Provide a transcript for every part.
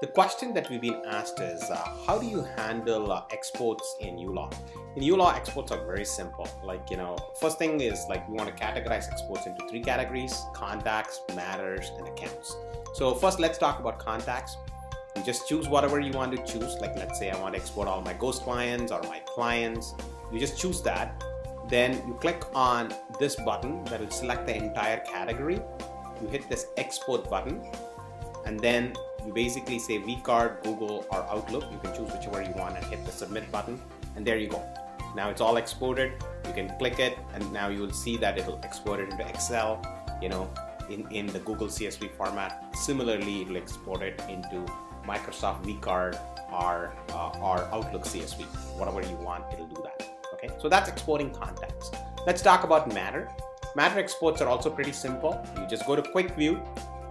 The question that we've been asked is, how do you handle exports in uLaw? In uLaw, exports are very simple. First thing is we want to categorize exports into 3 categories: contacts, matters, and accounts. So first, let's talk about contacts. You just choose whatever you want to choose. Let's say I want to export all my ghost clients or my clients. You just choose that. Then you click on this button that will select the entire category. You hit this export button, and then you basically say vCard, Google, or Outlook. You can choose whichever you want and hit the submit button, and there you go. Now it's all exported. You can click it, and now you will see that it'll export it into Excel, in the Google CSV format. Similarly, it'll export it into Microsoft vCard or Outlook CSV. Whatever you want, it'll do that. Okay, so that's exporting contacts. Let's talk about matter. Matter exports are also pretty simple. You just go to QuickView,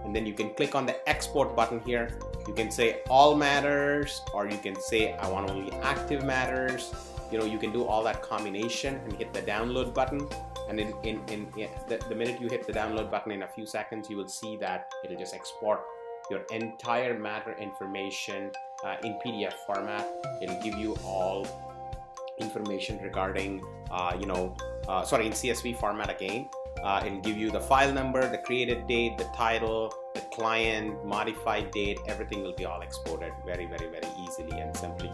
and then you can click on the export button here. You can say all matters, or you can say I want only active matters. You can do all that combination and hit the download button. And the minute you hit the download button, in a few seconds, you will see that it'll just export your entire matter information in PDF format. It'll give you all information regarding, in CSV format again. It'll give you the file number, the created date, the title, the client, modified date. Everything will be all exported very, very, very easily and simple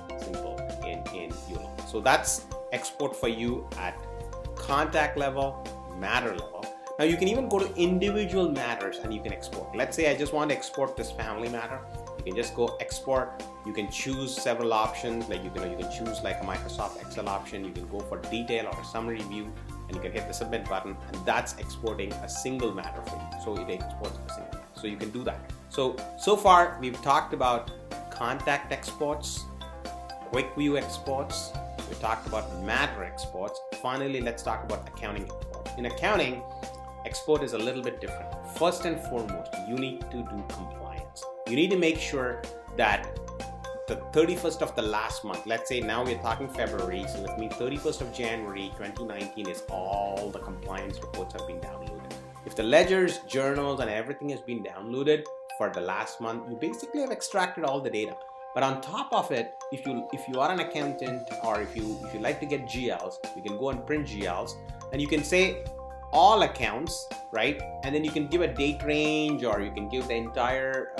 in uLaw. So that's export for you at contact level, matter level. Now you can even go to individual matters and you can export. Let's say I just want to export this family matter. You can just go export. You can choose several options. You can choose a Microsoft Excel option. You can go for detail or a summary view, and you can hit the submit button, and that's exporting a single matter for you. So it exports a single matter. So you can do that. So far we've talked about contact exports, QuickView exports. We talked about matter exports. Finally, let's talk about accounting exports. In accounting, export is a little bit different. First and foremost, you need to do compliance. You need to make sure that the 31st of the last month, let's say now we're talking February, so that means 31st of January 2019 is all the compliance reports have been downloaded. If the ledgers, journals, and everything has been downloaded for the last month, you basically have extracted all the data. But on top of it, if you are an accountant, or if you like to get GLs, you can go and print GLs, and you can say all accounts, right? And then you can give a date range, or you can give the entire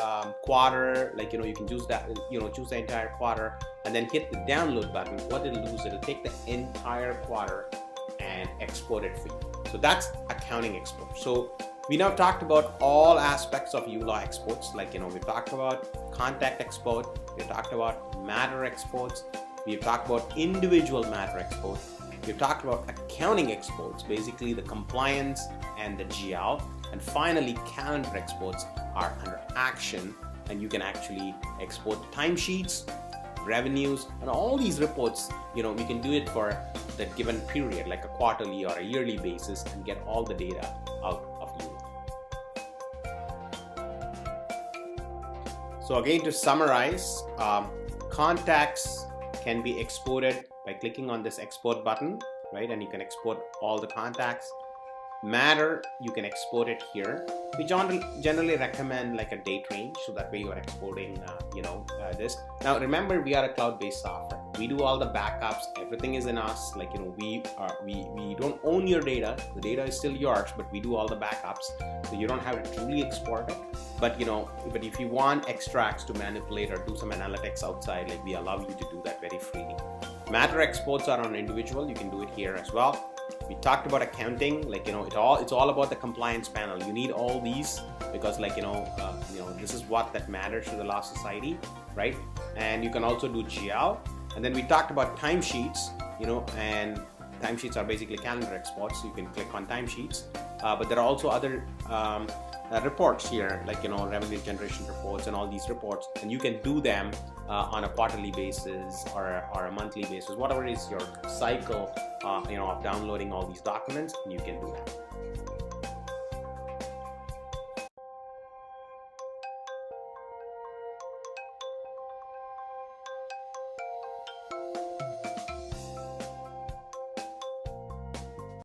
quarter. You can choose that, choose the entire quarter, and then hit the download button. What it'll do is it'll take the entire quarter and export it for you. So that's accounting export. So we now talked about all aspects of uLaw exports. We talked about contact export, we talked about matter exports, we've talked about individual matter exports, we've talked about accounting exports, basically the compliance and the GL, and finally calendar exports are under action, and you can actually export timesheets, revenues, and all these reports. We can do it for the given period, like a quarterly or a yearly basis, and get all the data out of uLaw. So again, to summarize, contacts can be exported by clicking on this export button, right? And you can export all the contacts. Matter, you can export it here. We generally recommend a date range, so that way you are exporting this. Now remember, we are a cloud-based software. We do all the backups. Everything is in us. We don't own your data. The data is still yours, but we do all the backups, so you don't have to truly export it. But if you want extracts to manipulate or do some analytics outside, we allow you to do that very freely. Matter exports are on individual. You can do it here as well. We talked about accounting, it's all about the compliance panel. You need all these because this is what that matters to the Law Society, right? And you can also do GL. And then we talked about timesheets, and timesheets are basically calendar exports. So you can click on timesheets, but there are also other reports here, revenue generation reports and all these reports, and you can do them on a quarterly basis or a monthly basis, whatever is your cycle of downloading all these documents, you can do that.